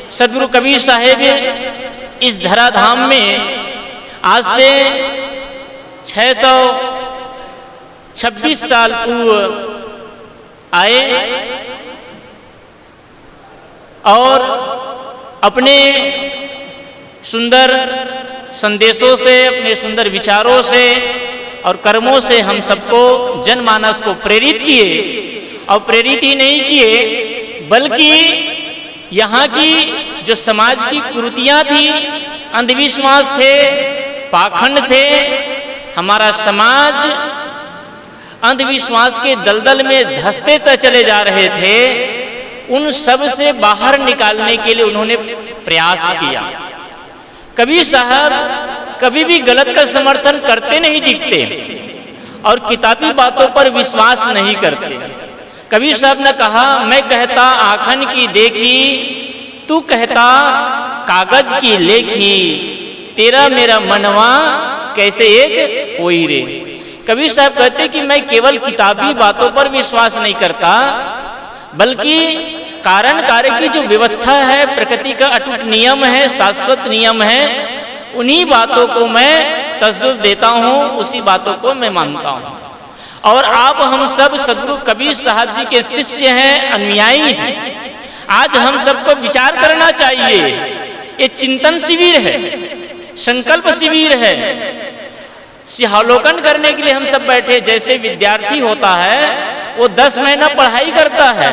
सदगुरु कबीर साहेब इस धराधाम में आज से 626 साल पूर्व आए और अपने सुंदर संदेशों से, अपने सुंदर विचारों से और कर्मों से हम सबको जनमानस को प्रेरित किए। और प्रेरित ही नहीं किए बल्कि यहाँ की जो समाज की कुरीतियाँ थी, अंधविश्वास थे, पाखंड थे, हमारा समाज अंधविश्वास के दलदल में धंसते चले जा रहे थे, उन सब से बाहर निकालने के लिए उन्होंने प्रयास किया। कबीर साहब कभी भी गलत का समर्थन करते नहीं दिखते और किताबी बातों पर विश्वास नहीं करते। कबीर साहब ने कहा, मैं कहता आखन की देखी, तू कहता कागज की लेखी, तेरा मेरा मनवा कैसे एक होई रे। कबीर साहब कहते कि मैं केवल किताबी बातों पर विश्वास नहीं करता, बल्कि कारण कार्य की जो व्यवस्था है, प्रकृति का अटूट नियम है, शाश्वत नियम है, उन्हीं बातों को मैं तवज्जो देता हूँ, उसी बातों को मैं मानता हूँ। और आप हम सब सदगुरु कबीर साहब जी के शिष्य हैं, अनुयायी हैं। आज हम सबको विचार करना चाहिए। ये चिंतन शिविर है, संकल्प शिविर है, सिहावलोकन करने के लिए हम सब बैठे। जैसे विद्यार्थी होता है वो 10 महीना पढ़ाई करता है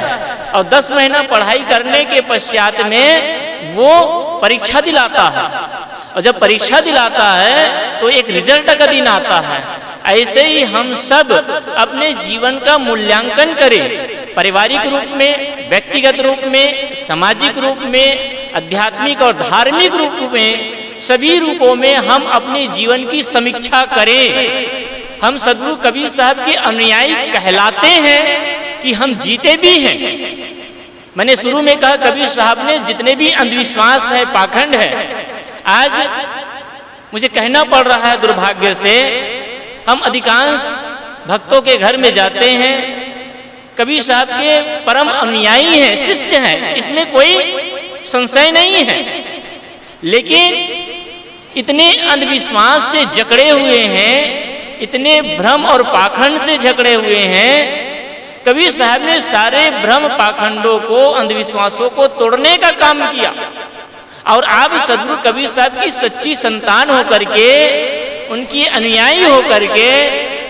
और 10 महीना पढ़ाई करने के पश्चात में वो परीक्षा दिलाता है, और जब परीक्षा दिलाता है तो एक रिजल्ट का दिन आता है। ऐसे ही हम सब अपने जीवन का मूल्यांकन करें, पारिवारिक रूप में, व्यक्तिगत रूप में, सामाजिक रूप में, आध्यात्मिक और धार्मिक रूप में, सभी रूपों में हम अपने जीवन की समीक्षा करें। हम सदगुरु कबीर साहब के अनुयायी कहलाते हैं कि हम जीते भी हैं। मैंने शुरू में कहा, कबीर साहब ने जितने भी अंधविश्वास है, पाखंड है, आज मुझे कहना पड़ रहा है दुर्भाग्य से, हम अधिकांश भक्तों के घर में जाते हैं, कबीर साहब के परम अनुयायी हैं, शिष्य हैं, इसमें कोई संशय नहीं है। लेकिन इतने अंधविश्वास से जकड़े हुए हैं, इतने भ्रम और पाखंड से जकड़े हुए हैं। कबीर साहब ने सारे भ्रम पाखंडों को, अंधविश्वासों को तोड़ने का काम किया। और आप सदगुरु कबीर साहब की सच्ची संतान होकर के, उनकी अनुयायी होकर के,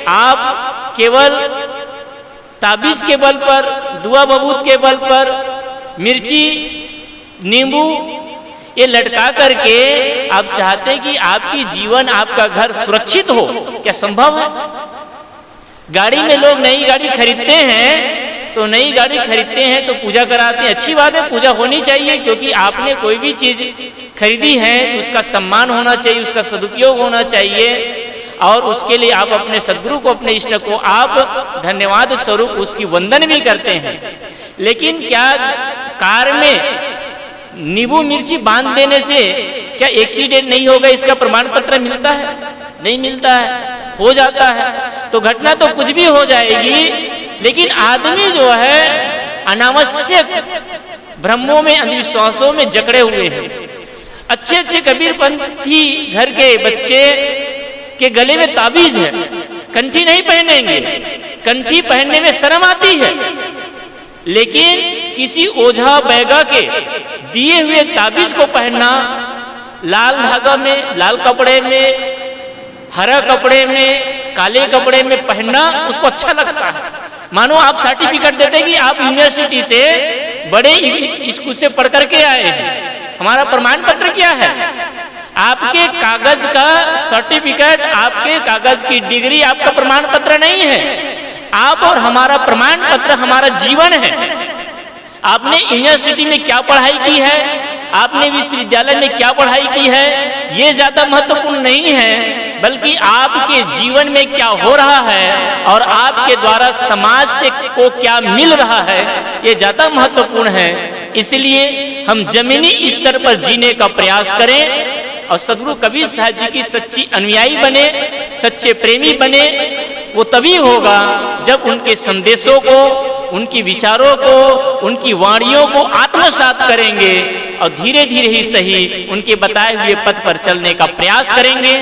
आप केवल ताबीज के बल पर, दुआ बबूत के बल पर, मिर्ची, नींबू ये लटका करके आप चाहते कि आपकी जीवन, आपका घर सुरक्षित हो, क्या संभव है? गाड़ी में लोग नई गाड़ी खरीदते हैं तो नई गाड़ी खरीदते हैं तो पूजा कराते हैं। अच्छी बात है, पूजा होनी चाहिए, क्योंकि आपने कोई भी चीज खरीदी है तो उसका सम्मान होना चाहिए, उसका सदुपयोग होना चाहिए। और उसके लिए आप अपने सदगुरु को, अपने इष्ट को आप धन्यवाद स्वरूप उसकी वंदन भी करते हैं। लेकिन क्या कार में नींबू मिर्ची बांध देने से क्या एक्सीडेंट नहीं होगा, इसका प्रमाण पत्र मिलता है? नहीं मिलता है, हो जाता है तो घटना तो कुछ भी हो जाएगी। लेकिन आदमी जो है अनावश्यक भ्रमों में, अंधविश्वासों में जकड़े हुए हैं। अच्छे अच्छे कबीरपंथी घर के बच्चे के गले में ताबीज है, कंठी नहीं पहनेंगे, कंठी पहनने में शर्म आती है। लेकिन किसी ओझा बैगा के दिए हुए ताबीज को पहनना, लाल धागा में, लाल कपड़े में, हरा कपड़े में, काले कपड़े में पहनना उसको अच्छा लगता है। मानो आप सर्टिफिकेट देते कि आप यूनिवर्सिटी से, बड़े स्कूल से पढ़ करके आए हैं, हमारा प्रमाण पत्र क्या है? आपके कागज का सर्टिफिकेट, आपके कागज की डिग्री आपका प्रमाण पत्र नहीं है। आप और हमारा प्रमाण पत्र हमारा जीवन है। आपने यूनिवर्सिटी में क्या पढ़ाई की है, आपने विश्वविद्यालय में क्या पढ़ाई की है, ये ज्यादा महत्वपूर्ण नहीं है, बल्कि आपके जीवन में क्या हो रहा है और आपके द्वारा समाज से को क्या मिल रहा है, ये ज्यादा महत्वपूर्ण है। इसलिए हम जमीनी स्तर पर जीने का प्रयास करें और सदगुरु कबीर साहब जी की सच्ची अनुयायी बने, सच्चे प्रेमी बने। वो तभी होगा जब उनके संदेशों को, उनकी विचारों को, उनकी वाणियों को आत्मसात करेंगे और धीरे धीरे ही सही उनके बताए हुए पथ पर चलने का प्रयास करेंगे।